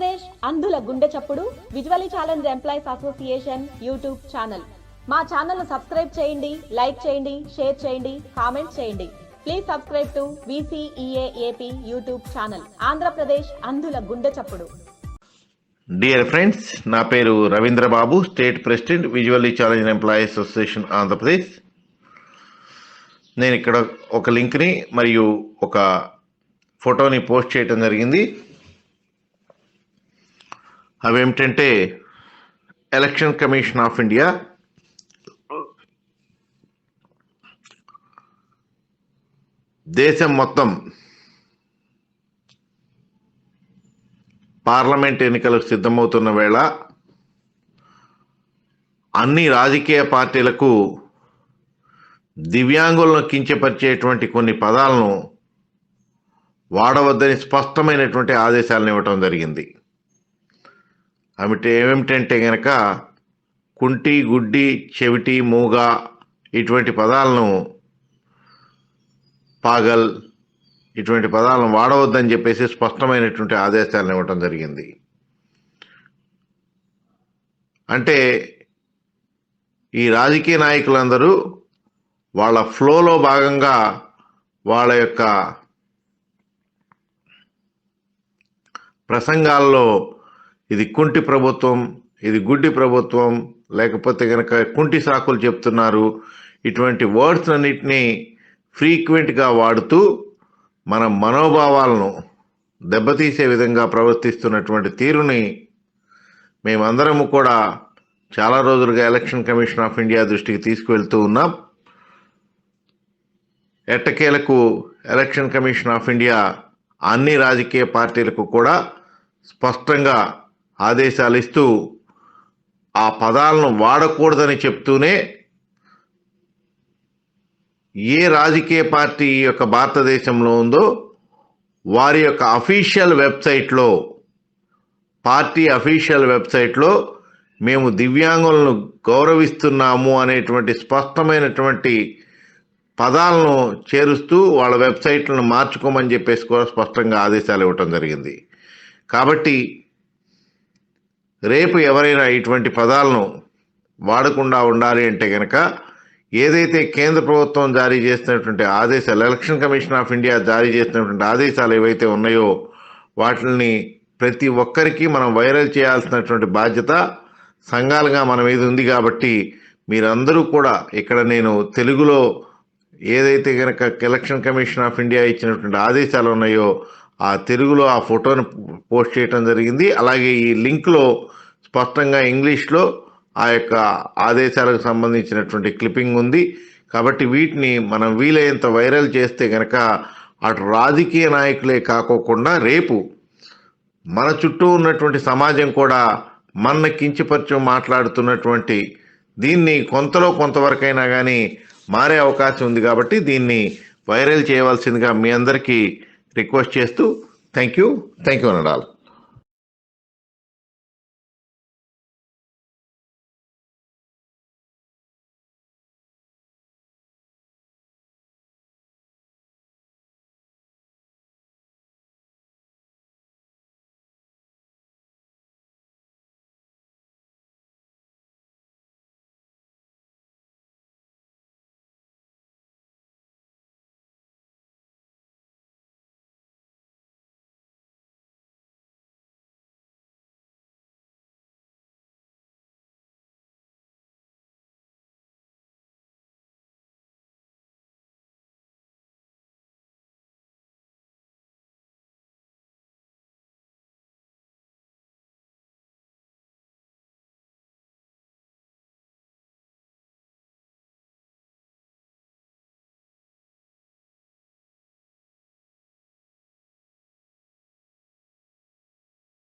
ఆంధ్రప్రదేశ్ అంధుల గుండె చప్పుడు visually challenge employees association YouTube channel. మా ఛానల్ సబ్స్క్రైబ్ చేయండి, లైక్ చేయండి, షేర్ చేయండి, కామెంట్ చేయండి. Please subscribe to VCEA-AP YouTube channel. Andhra Pradesh అంధుల గుండె చప్పుడు. డియర్ ఫ్రెండ్స్, నా పేరు Ravindra Babu, state president visually challenge employees association Andhra Pradesh. నేను ఇక్కడ ఒక లింక్ని మరియు ఒక ఫోటోని పోస్ట్ చేయడం జరిగింది. అవేమిటంటే ఎలక్షన్ కమిషన్ ఆఫ్ ఇండియా దేశం మొత్తం పార్లమెంట్ ఎన్నికలకు సిద్ధమవుతున్న వేళ అన్ని రాజకీయ పార్టీలకు దివ్యాంగులను కించపరిచేటువంటి కొన్ని పదాలను వాడవద్దని స్పష్టమైనటువంటి ఆదేశాలను ఇవ్వటం జరిగింది. ఏమిటంటే గనక కుంటి, గుడ్డి, చెవిటి, మూగ ఇటువంటి పదాలను, పాగల్ ఇటువంటి పదాలను వాడవద్దని చెప్పేసి స్పష్టమైనటువంటి ఆదేశాలను ఇవ్వటం జరిగింది. అంటే ఈ రాజకీయ నాయకులందరూ వాళ్ళ ఫ్లోలో భాగంగా వాళ్ళ యొక్క ప్రసంగాల్లో ఇది కుంటి ప్రభుత్వం, ఇది గుడ్డి ప్రభుత్వం, లేకపోతే కనుక కుంటి సాకులు చెప్తున్నారు, ఇటువంటి వర్డ్స్ అన్నిటినీ ఫ్రీక్వెంట్గా వాడుతూ మన మనోభావాలను దెబ్బతీసే విధంగా ప్రవర్తిస్తున్నటువంటి తీరుని మేమందరము కూడా చాలా రోజులుగా ఎలక్షన్ కమిషన్ ఆఫ్ ఇండియా దృష్టికి తీసుకువెళ్తూ ఉన్నాం. ఎట్టకేలకు ఎలక్షన్ కమిషన్ ఆఫ్ ఇండియా అన్ని రాజకీయ పార్టీలకు కూడా స్పష్టంగా ఆదేశాలు ఇస్తూ ఆ పదాలను వాడకూడదని చెప్తూనే ఏ రాజకీయ పార్టీ యొక్క భారతదేశంలో ఉందో వారి యొక్క అఫీషియల్ వెబ్సైట్లో, పార్టీ అఫీషియల్ వెబ్సైట్లో మేము దివ్యాంగులను గౌరవిస్తున్నాము అనేటువంటి స్పష్టమైనటువంటి పదాలను చేరుస్తూ వాళ్ళ వెబ్సైట్లను మార్చుకోమని చెప్పేసి కూడా స్పష్టంగా ఆదేశాలు ఇవ్వటం జరిగింది. కాబట్టి రేపు ఎవరైనా ఇటువంటి పదాలను వాడకుండా ఉండాలి అంటే కనుక ఏదైతే కేంద్ర ప్రభుత్వం జారీ చేసినటువంటి ఆదేశాలు, ఎలక్షన్ కమిషన్ ఆఫ్ ఇండియా జారీ చేసినటువంటి ఆదేశాలు ఏవైతే ఉన్నాయో వాటిని ప్రతి ఒక్కరికి మనం వైరల్ చేయాల్సినటువంటి బాధ్యత సంఘాలుగా మన మీద ఉంది. కాబట్టి మీరందరూ కూడా ఇక్కడ నేను తెలుగులో ఏదైతే కనుక ఎలక్షన్ కమిషన్ ఆఫ్ ఇండియా ఇచ్చినటువంటి ఆదేశాలు ఉన్నాయో ఆ తెలుగులో ఆ ఫోటోని పోస్ట్ చేయడం జరిగింది. అలాగే ఈ లింక్లో స్పష్టంగా ఇంగ్లీష్లో ఆ యొక్క ఆదేశాలకు సంబంధించినటువంటి క్లిప్పింగ్ ఉంది. కాబట్టి వీటిని మనం వీలైనంత వైరల్ చేస్తే కనుక అటు రాజకీయ నాయకులే కాకోకుండా రేపు మన చుట్టూ ఉన్నటువంటి సమాజం కూడా మన కించపరిచి మాట్లాడుతున్నటువంటి దీన్ని కొంతలో కొంతవరకైనా కానీ మారే అవకాశం ఉంది. కాబట్టి దీన్ని వైరల్ చేయవలసిందిగా మీ అందరికీ రిక్వెస్ట్ చేస్తూ థ్యాంక్ యూ అనడాలి.